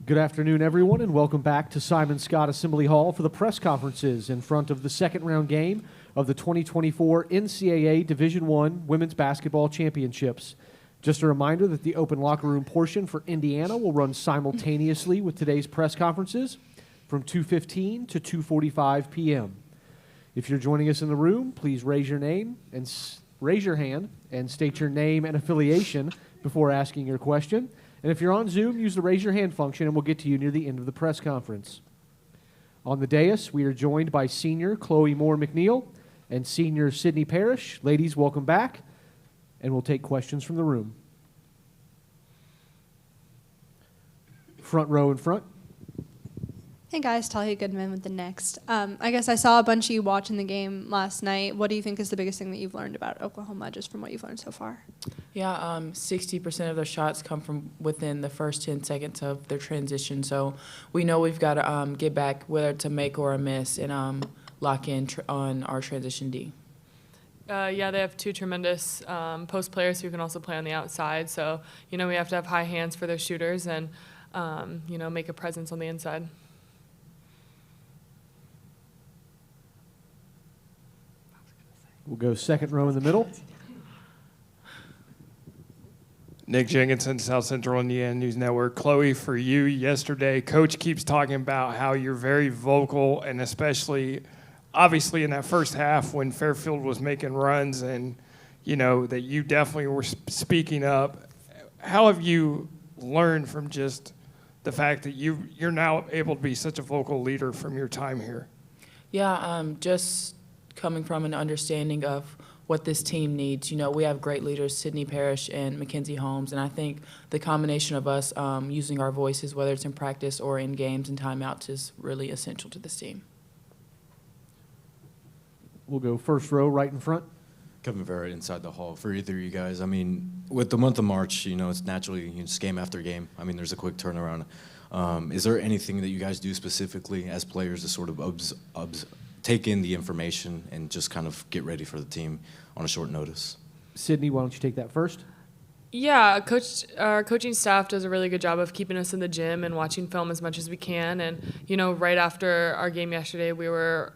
Good afternoon, everyone, and welcome back to Simon Scott Assembly Hall for the press conferences in front of the second round game of the 2024 NCAA Division I Women's Basketball Championships. Just a reminder that the open locker room portion for Indiana will run simultaneously with today's press conferences from 2:15 to 2:45 p.m. If you're joining us in the room, please raise your hand and state your name and affiliation before asking your question. And if you're on Zoom, use the raise your hand function and we'll get to you near the end of the press conference. On the dais, we are joined by senior Chloe Moore McNeil and senior Sydney Parrish. Ladies, welcome back, and we'll take questions from the room. Front row in front. Hey guys, Talia Goodman with the Next. I guess I saw a bunch of you watching the game last night. What do you think is the biggest thing that you've learned about Oklahoma, just from what you've learned so far? Yeah, 60% of their shots come from within the first 10 seconds of their transition. So we know we've got to get back, whether it's a make or a miss, and lock in on our transition D. Yeah, they have two tremendous post players who can also play on the outside. So, we have to have high hands for their shooters and, make a presence on the inside. We'll go second row in the middle. Nick Jenkinson, South Central Indiana News Network. Chloe, for you yesterday, Coach keeps talking about how you're very vocal, and especially, obviously, in that first half when Fairfield was making runs and, that you definitely were speaking up. How have you learned from just the fact that you're now able to be such a vocal leader from your time here? Yeah, just coming from an understanding of what this team needs. We have great leaders, Sydney Parrish and Mackenzie Holmes, and I think the combination of us using our voices, whether it's in practice or in games and timeouts, is really essential to this team. We'll go first row right in front. Kevin Vera inside the hall. For either of you guys, with the month of March, it's naturally it's game after game. There's a quick turnaround. Is there anything that you guys do specifically as players to sort of take in the information and just kind of get ready for the team on a short notice? Sydney, why don't you take that first? Yeah, our coaching staff does a really good job of keeping us in the gym and watching film as much as we can. And, right after our game yesterday, we were,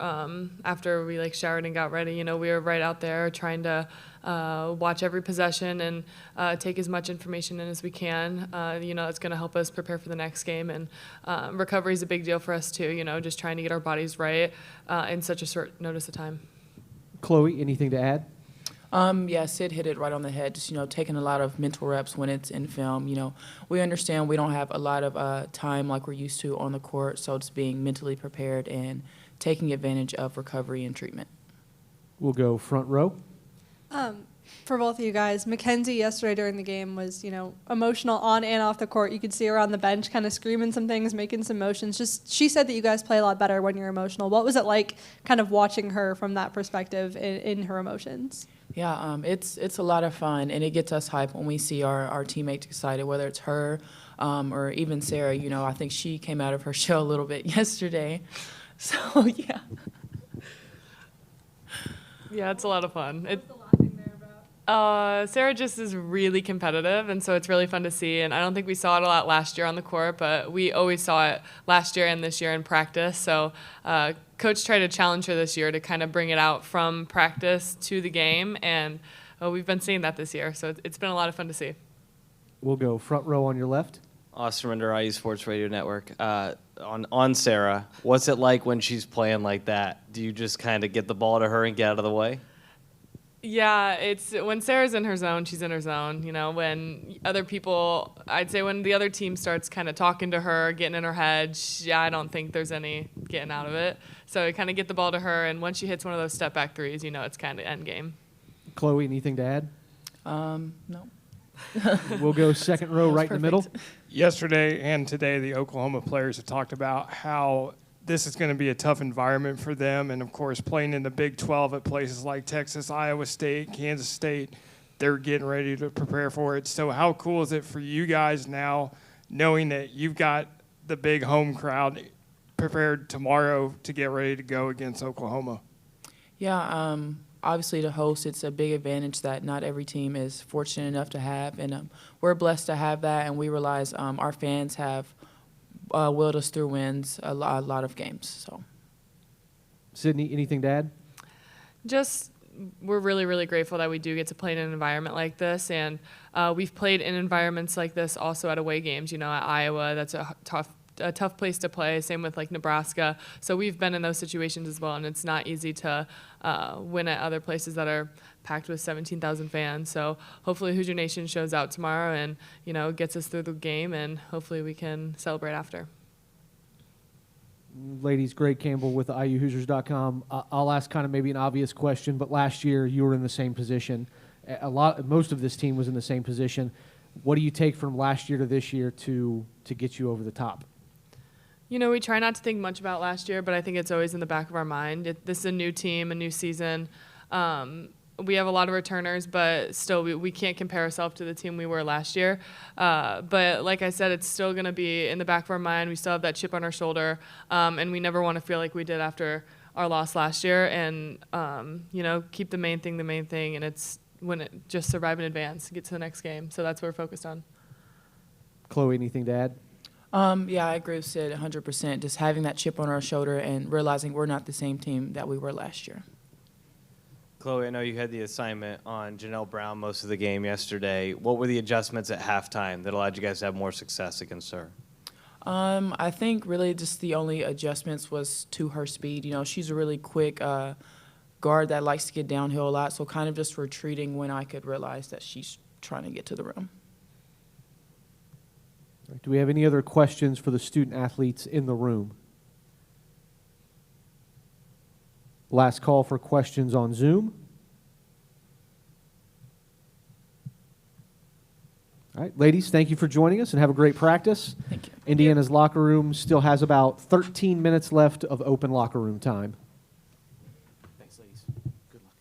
after we showered and got ready, we were right out there trying to watch every possession and take as much information in as we can. It's going to help us prepare for the next game. And recovery is a big deal for us too, just trying to get our bodies right in such a short notice of time. Chloe, anything to add? Yeah, Sid hit it right on the head, just, taking a lot of mental reps when it's in film. We understand we don't have a lot of time like we're used to on the court, so it's being mentally prepared and taking advantage of recovery and treatment. We'll go front row. For both of you guys, Mackenzie yesterday during the game was, emotional on and off the court. You could see her on the bench kind of screaming some things, making some motions. She said that you guys play a lot better when you're emotional. What was it like kind of watching her from that perspective in her emotions? Yeah, it's a lot of fun, and it gets us hyped when we see our teammates excited, whether it's her or even Sarah. I think she came out of her shell a little bit yesterday. So, yeah. Yeah, it's a lot of fun. Sarah just is really competitive, and so it's really fun to see. And I don't think we saw it a lot last year on the court, but we always saw it last year and this year in practice. So Coach tried to challenge her this year to kind of bring it out from practice to the game, and we've been seeing that this year. So it's been a lot of fun to see. We'll go front row on your left. Austin Rinder, IU Sports Radio Network. On Sarah, what's it like when she's playing like that? Do you just kind of get the ball to her and get out of the way? Yeah, it's when Sarah's in her zone, she's in her zone. When other people, I'd say when the other team starts kind of talking to her, getting in her head, I don't think there's any getting out of it. So I kind of get the ball to her, and once she hits one of those step back threes, it's kind of end game. Chloe, anything to add? No. We'll go second row right in the middle. Yesterday and today, the Oklahoma players have talked about how this is going to be a tough environment for them. And, of course, playing in the Big 12 at places like Texas, Iowa State, Kansas State, they're getting ready to prepare for it. So how cool is it for you guys now knowing that you've got the big home crowd prepared tomorrow to get ready to go against Oklahoma? Yeah, obviously to host, it's a big advantage that not every team is fortunate enough to have. And we're blessed to have that, and we realize our fans have – willed us through wins a lot of games. So, Sydney, anything to add? Just we're really, really grateful that we do get to play in an environment like this. And we've played in environments like this also at away games. At Iowa, that's a tough place to play. Same with like Nebraska. So we've been in those situations as well, and it's not easy to win at other places that are packed with 17,000 fans. So hopefully Hoosier Nation shows out tomorrow and gets us through the game, and hopefully we can celebrate after. Ladies, Greg Campbell with IUHoosiers.com. I'll ask kind of maybe an obvious question, but last year you were in the same position. Most of this team was in the same position. What do you take from last year to this year to get you over the top? We try not to think much about last year, but I think it's always in the back of our mind. This is a new team, a new season. We have a lot of returners, but still we can't compare ourselves to the team we were last year. But like I said, it's still going to be in the back of our mind. We still have that chip on our shoulder, and we never want to feel like we did after our loss last year. And, keep the main thing, and it's just survive in advance, get to the next game. So that's what we're focused on. Chloe, anything to add? Yeah, I agree with Sid 100%. Just having that chip on our shoulder and realizing we're not the same team that we were last year. Chloe, I know you had the assignment on Janelle Brown most of the game yesterday. What were the adjustments at halftime that allowed you guys to have more success against her? I think really just the only adjustments was to her speed. She's a really quick guard that likes to get downhill a lot, so kind of just retreating when I could realize that she's trying to get to the rim. Do we have any other questions for the student athletes in the room? Last call for questions on Zoom. All right, ladies, thank you for joining us and have a great practice. Thank you. Indiana's locker room still has about 13 minutes left of open locker room time. Thanks, ladies. Good luck.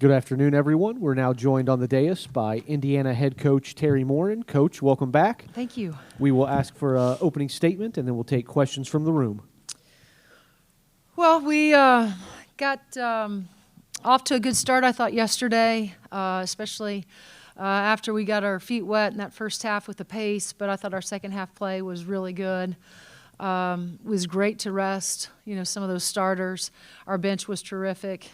Good afternoon, everyone. We're now joined on the dais by Indiana head coach Terry Morin. Coach, welcome back. Thank you. We will ask for an opening statement, and then we'll take questions from the room. Well, we got off to a good start, I thought, yesterday, especially after we got our feet wet in that first half with the pace. But I thought our second half play was really good. It was great to rest, some of those starters. Our bench was terrific.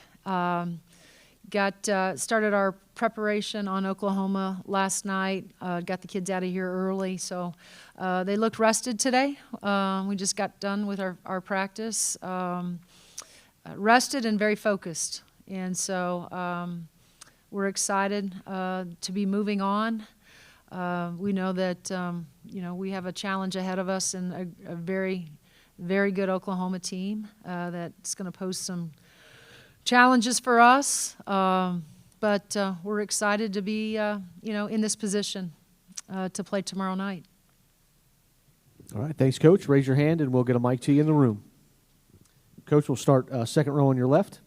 Started our preparation on Oklahoma last night. Got the kids out of here early, so they looked rested today. We just got done with our practice, rested and very focused, and so we're excited to be moving on. We know that we have a challenge ahead of us and a very, very good Oklahoma team that's going to pose some challenges for us, but we're excited to be, in this position to play tomorrow night. All right, thanks, Coach. Raise your hand, and we'll get a mic to you in the room. Coach, we'll start second row on your left.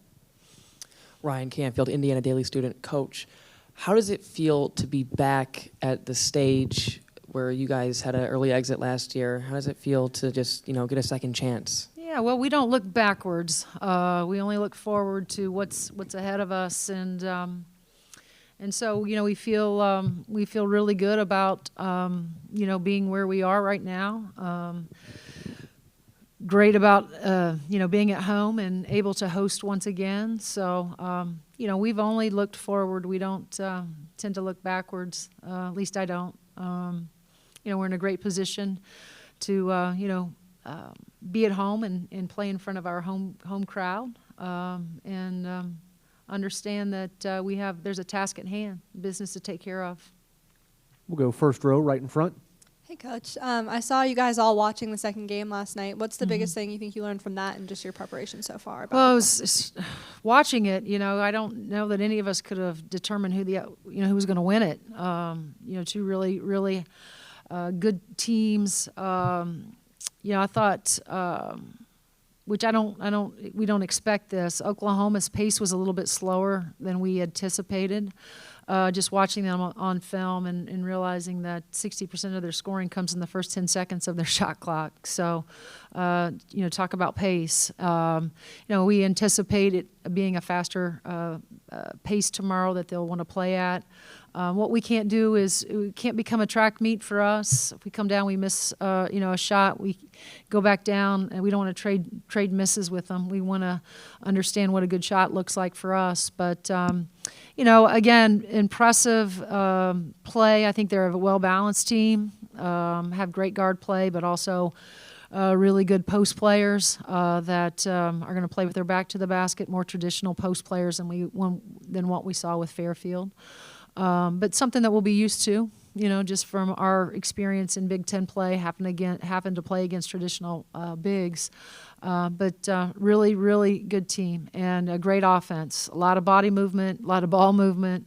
Ryan Canfield, Indiana Daily student. Coach, how does it feel to be back at the stage where you guys had an early exit last year? How does it feel to just, get a second chance? Yeah, well, we don't look backwards. We only look forward to what's ahead of us, and so we feel really good about being where we are right now. Great about being at home and able to host once again. So we've only looked forward. We don't tend to look backwards. At least I don't. We're in a great position to be at home and play in front of our home crowd, and understand that there's a task at hand, business to take care of. We'll go first row right in front. Hey, Coach. I saw you guys all watching the second game last night. What's the biggest thing you think you learned from that and just your preparation so far? Well, watching it, I don't know that any of us could have determined who was going to win it. Two really, really good teams. I thought, which we don't expect this. Oklahoma's pace was a little bit slower than we anticipated. Just watching them on film and realizing that 60% of their scoring comes in the first 10 seconds of their shot clock. So, talk about pace. We anticipate it being a faster pace tomorrow that they'll want to play at. What we can't do is we can't become a track meet for us. If we come down, we miss a shot, we go back down, and we don't want to trade misses with them. We want to understand what a good shot looks like for us. But again, impressive play. I think they're a well-balanced team. Have great guard play, but also really good post players that are going to play with their back to the basket. More traditional post players than what we saw with Fairfield. But something that we'll be used to, just from our experience in Big Ten play, happen to play against traditional bigs. But really, really good team and a great offense. A lot of body movement, a lot of ball movement.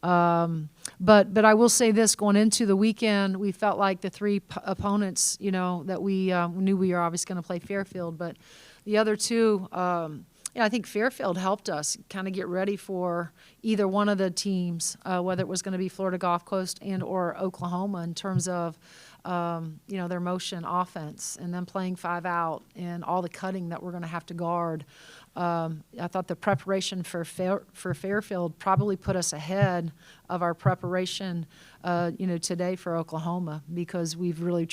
But I will say this, going into the weekend, we felt like the three opponents, that we knew we were obviously going to play Fairfield, but the other two, I think Fairfield helped us kind of get ready for either one of the teams, whether it was going to be Florida Gulf Coast and or Oklahoma in terms of, their motion offense and then playing 5 out and all the cutting that we're going to have to guard. I thought the preparation for Fairfield probably put us ahead of our preparation, today for Oklahoma, because we've really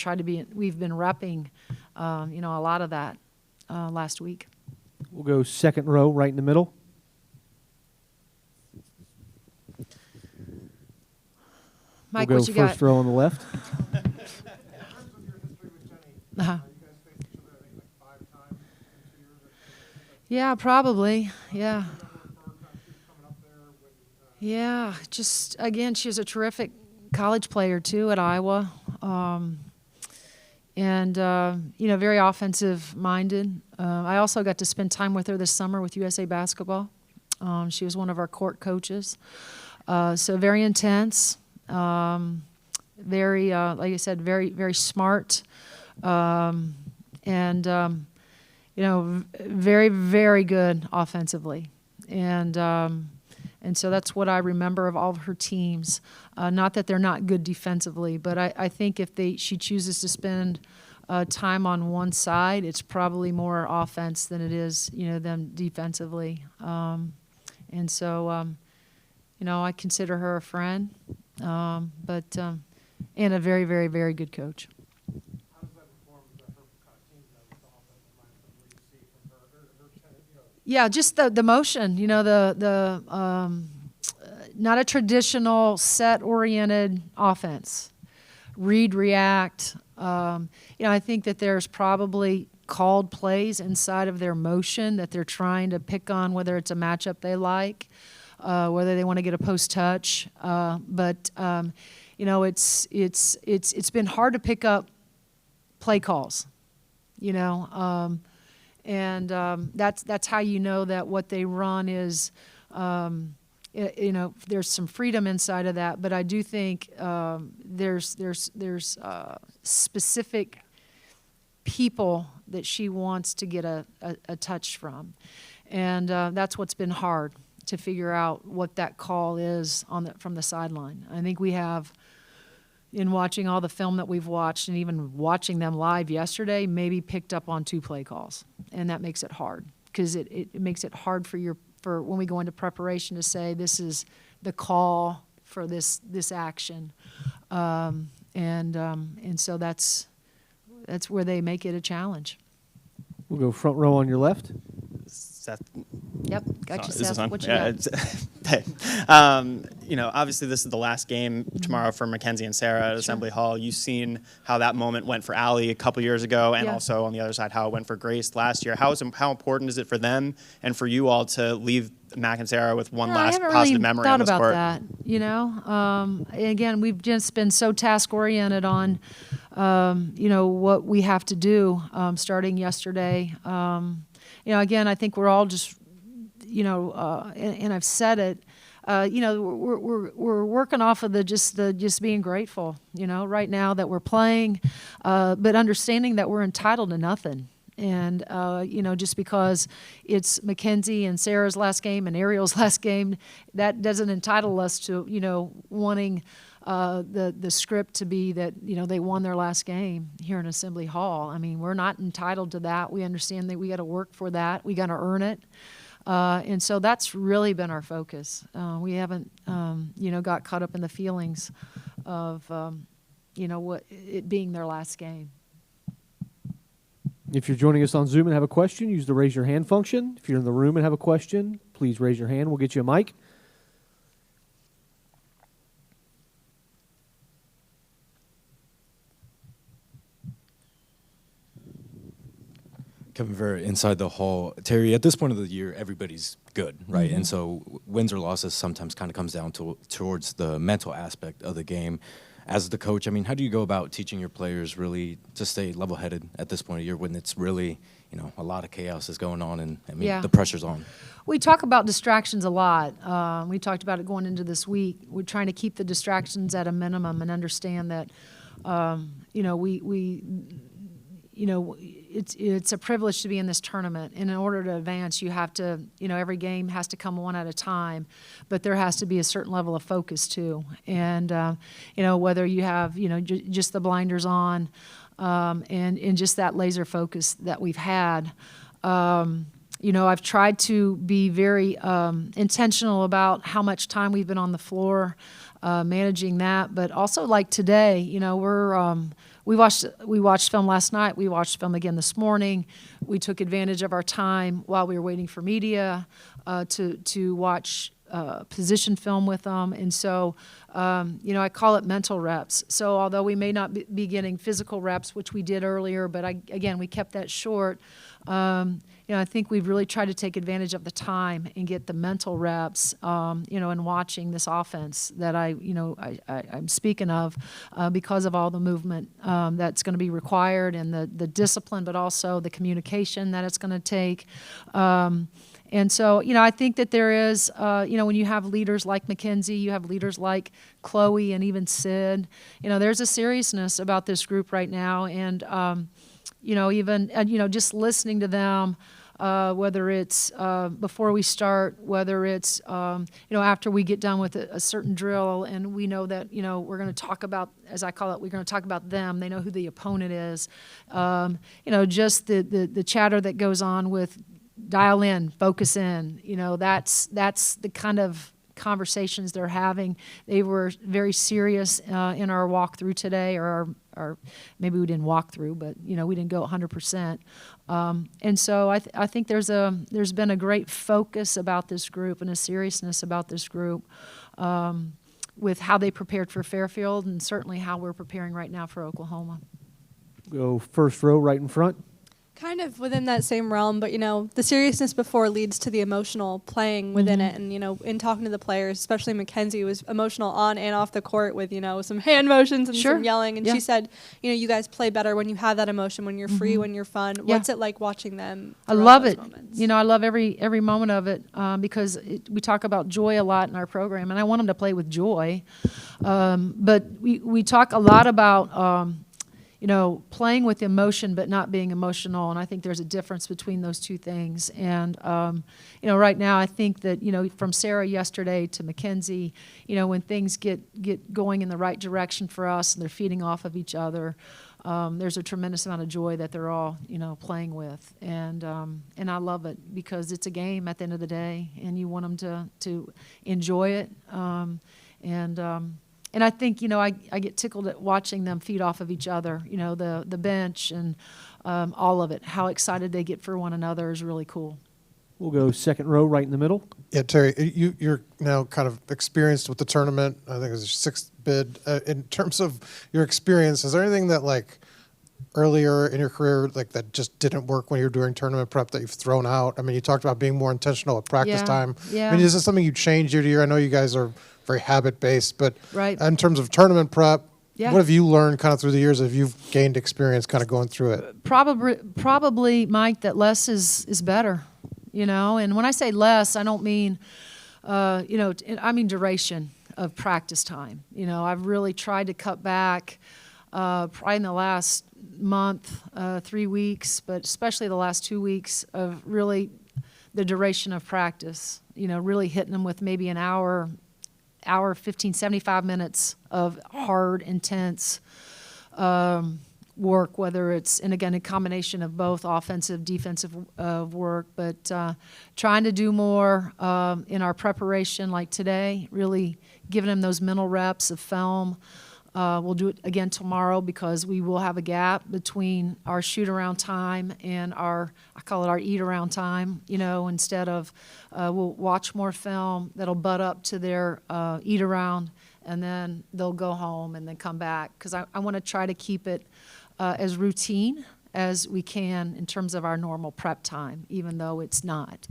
we've been repping, a lot of that last week. We'll go second row right in the middle. Mike, we'll go what you got? first row on the left. Yeah, probably. Yeah. Yeah, just, again, she was a terrific college player, too, at Iowa. And very offensive-minded. I also got to spend time with her this summer with USA Basketball. She was one of our court coaches. So very intense, very, like I said, very, very smart, and, very, very good offensively. And And so that's what I remember of all of her teams. Not that they're not good defensively, but I think if she chooses to spend time on one side, it's probably more offense than it is, them defensively. And so, I consider her a friend, but and a very, very, very good coach. How does that inform her kind of team with the offensive mindset? What do you see from her kind of, Yeah, just the motion, not a traditional set-oriented offense. Read, react. I think that there's probably called plays inside of their motion that they're trying to pick on, whether it's a matchup they like, whether they want to get a post touch. But it's been hard to pick up play calls, and that's how you know that what they run is. There's some freedom inside of that, but I do think there's specific people that she wants to get a touch from, and that's what's been hard to figure out what that call is from the sideline. I think we have, in watching all the film that we've watched and even watching them live yesterday, maybe picked up on 2 play calls, and that makes it hard because it makes it hard for when we go into preparation to say this is the call for this action, and so that's where they make it a challenge. We'll go front row on your left. Seth. Yep, got you, Is this Seth. on? What you Yeah, got? hey. Obviously this is the last game tomorrow for Mackenzie and Sarah at Assembly Hall. You've seen how that moment went for Allie a couple years ago, and Yeah. also on the other side how it went for Grace last year. How important is it for them and for you all to leave Mac and Sarah with one last I haven't positive really memory thought on this about court? that. Again, we've just been so task oriented on, what we have to do starting yesterday. Again, I think we're all just, and I've said it. We're working off of just being grateful. Right now that we're playing, but understanding that we're entitled to nothing. And, just because it's Mackenzie and Sarah's last game and Ariel's last game, that doesn't entitle us to, wanting the script to be that, they won their last game here in Assembly Hall. I mean, we're not entitled to that. We understand that we got to work for that. We got to earn it. And so that's really been our focus. We haven't, got caught up in the feelings of, what it being their last game. If you're joining us on Zoom and have a question, use the raise your hand function. If you're in the room and have a question, please raise your hand. We'll get you a mic. Kevin Vera inside the hall. Terry, at this point of the year, everybody's good, right? Mm-hmm. And so wins or losses sometimes kind of comes down towards the mental aspect of the game. As the coach, I mean, how do you go about teaching your players really to stay level-headed at this point of year when it's really, a lot of chaos is going on and, the pressure's on? We talk about distractions a lot. We talked about it going into this week. We're trying to keep the distractions at a minimum and understand that, it's a privilege to be in this tournament. And in order to advance, you have to, every game has to come one at a time, but there has to be a certain level of focus too. And, whether you have, just the blinders on and just that laser focus that we've had. I've tried to be very intentional about how much time we've been on the floor, managing that. But also like today, we watched film last night. We watched film again this morning. We took advantage of our time while we were waiting for media to watch position film with them. And so, I call it mental reps. So although we may not be getting physical reps, which we did earlier, but we kept that short. I think we've really tried to take advantage of the time and get the mental reps, in watching this offense that I'm speaking of because of all the movement that's going to be required and the discipline, but also the communication that it's going to take. And so, I think that there is, when you have leaders like Mackenzie, you have leaders like Chloe and even Sid, there's a seriousness about this group right now. And, just listening to them, whether it's before we start, whether it's after we get done with a certain drill, and we know that we're going to talk about, as I call it, we're going to talk about them. They know who the opponent is. Just the chatter that goes on with dial in, focus in. That's the kind of conversations they're having. They were very serious in our walkthrough today, or maybe we didn't walk through, but we didn't go 100%. And so I think there's been a great focus about this group and a seriousness about this group with how they prepared for Fairfield, and certainly how we're preparing right now for Oklahoma. Go first row right in front. Kind of within that same realm, but the seriousness before leads to the emotional playing within it. And in talking to the players, especially Mackenzie, was emotional on and off the court with some hand motions and some yelling. And she said, you guys play better when you have that emotion, when you're free, when you're fun. What's it like watching them? I love those it. moments? I love every moment of it because we talk about joy a lot in our program, and I want them to play with joy. But we talk a lot about playing with emotion but not being emotional, and I think there's a difference between those two things. And right now I think that from Sarah yesterday to Mackenzie, when things get going in the right direction for us and they're feeding off of each other, there's a tremendous amount of joy that they're all playing with, and I love it because it's a game at the end of the day, and you want them to enjoy it. And I think, I get tickled at watching them feed off of each other, the bench and all of it. How excited they get for one another is really cool. We'll go second row right in the middle. Yeah, Terry, you're now kind of experienced with the tournament. I think it was your sixth bid. In terms of your experience, is there anything that, earlier in your career, that just didn't work when you were doing tournament prep that you've thrown out? I mean, you talked about being more intentional at practice time. Yeah. I mean, is this something you change year to year? I know you guys are very habit-based, but right. In terms of tournament prep, yeah. What have you learned kind of through the years as you've gained experience kind of going through it? Probably, Mike, that less is better, And when I say less, I don't mean, I mean duration of practice time. I've really tried to cut back probably in the last month, 3 weeks, but especially the last 2 weeks of really the duration of practice, really hitting them with maybe an hour, 15, 75 minutes of hard, intense work, whether it's, and again, a combination of both offensive, defensive work, but trying to do more in our preparation like today, really giving them those mental reps of film. We'll do it again tomorrow because we will have a gap between our shoot-around time and I call it our eat-around time, instead of we'll watch more film that'll butt up to their eat-around, and then they'll go home and then come back because I want to try to keep it as routine as we can in terms of our normal prep time, even though it's not.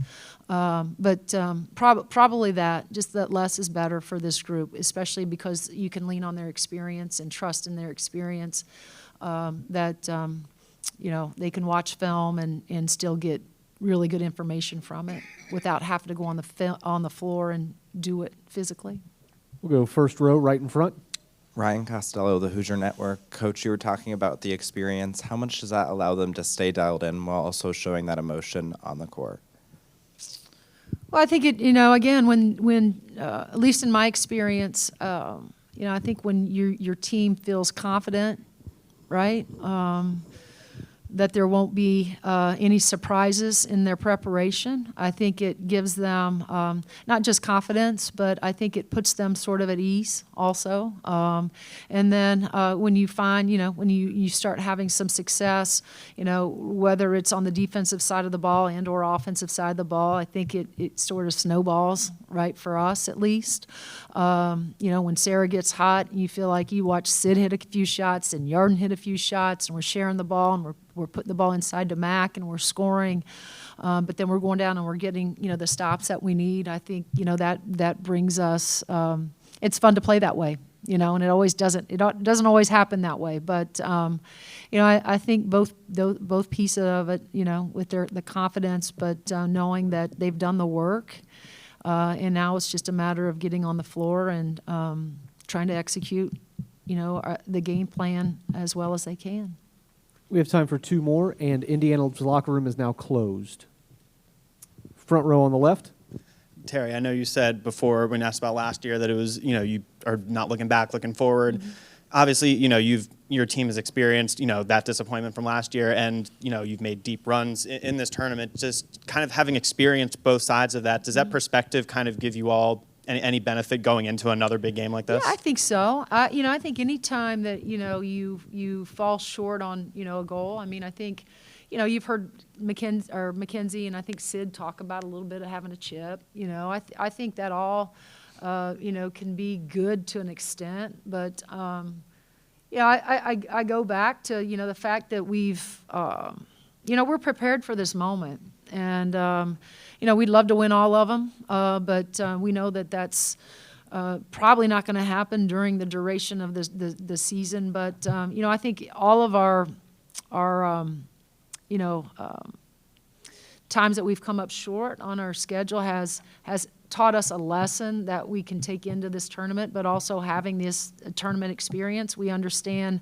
But probably just that less is better for this group, especially because you can lean on their experience and trust in their experience that they can watch film and still get really good information from it without having to go on the floor and do it physically. We'll go first row right in front. Ryan Costello, the Hoosier Network. Coach, you were talking about the experience. How much does that allow them to stay dialed in while also showing that emotion on the court? Well, I think again, when at least in my experience, I think when your team feels confident, right, that there won't be any surprises in their preparation. I think it gives them not just confidence, but I think it puts them sort of at ease also. And then when you find, when you start having some success, whether it's on the defensive side of the ball and or offensive side of the ball, I think it sort of snowballs, right, for us at least. When Sarah gets hot, you feel like you watch Sid hit a few shots and Yarden hit a few shots, and we're sharing the ball and we're putting the ball inside to Mac and we're scoring, but then we're going down and we're getting the stops that we need. I think that brings us. It's fun to play that way, and it always doesn't. It doesn't always happen that way, but I think both pieces of it, with the confidence, but knowing that they've done the work, and now it's just a matter of getting on the floor and trying to execute, the game plan as well as they can. We have time for two more, and Indiana's locker room is now closed. front row on the left. Terry, I know you said before when asked about last year that it was, you are not looking back, looking forward. Mm-hmm. Obviously, your team has experienced, that disappointment from last year, and, you've made deep runs in this tournament. Just kind of having experienced both sides of that, does that perspective kind of give you all any benefit going into another big game like this? Yeah, I think so. I think any time that you fall short on a goal. I mean, I think you've heard Mackenzie and I think Sid talk about a little bit of having a chip. I think that all can be good to an extent, but I go back to the fact that we've we're prepared for this moment, and we'd love to win all of them, but we know that that's probably not going to happen during the duration of the season. But I think all of our times that we've come up short on our schedule has taught us a lesson that we can take into this tournament, but also having this tournament experience, we understand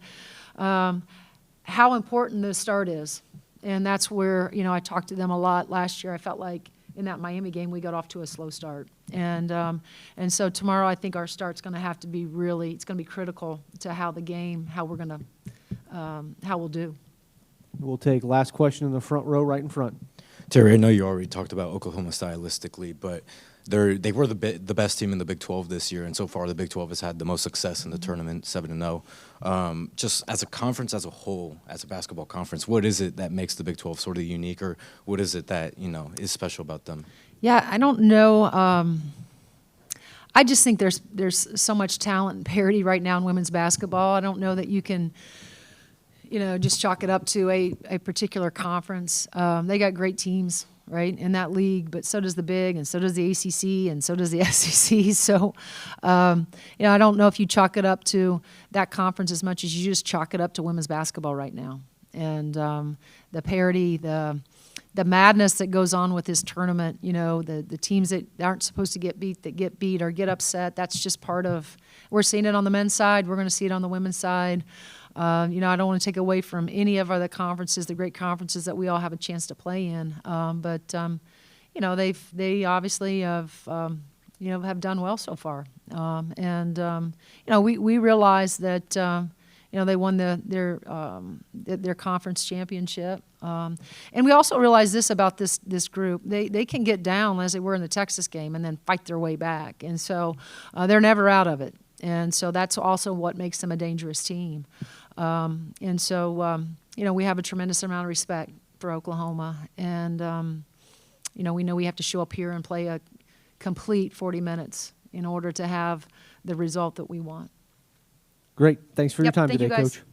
how important the start is. And that's where, I talked to them a lot last year. I felt like in that Miami game, we got off to a slow start. And so tomorrow, I think our start's going to have to be it's going to be critical to how we'll do. We'll take last question in the front row right in front. Terry, I know you already talked about Oklahoma stylistically, but they were the best team in the Big 12 this year, and so far the Big 12 has had the most success in the tournament, 7-0. Just as a conference as a whole, as a basketball conference, what is it that makes the Big 12 sort of unique, or what is it that is special about them? Yeah, I don't know. I just think there's so much talent and parity right now in women's basketball. I don't know that you can just chalk it up to a particular conference. They got great teams, right, in that league, but so does the Big, and so does the ACC, and so does the SEC. So, I don't know if you chalk it up to that conference as much as you just chalk it up to women's basketball right now. And the parity, the madness that goes on with this tournament, the teams that aren't supposed to get beat or get upset, that's just part of – we're seeing it on the men's side. We're going to see it on the women's side. I don't want to take away from any of other conferences, the great conferences that we all have a chance to play in. But they obviously have done well so far. We realize that they won their conference championship. And we also realize this about this group: they can get down as they were in the Texas game and then fight their way back. And so they're never out of it. And so that's also what makes them a dangerous team. We have a tremendous amount of respect for Oklahoma. And, we know we have to show up here and play a complete 40 minutes in order to have the result that we want. Great. Thanks for your time thank today, you guys. Coach.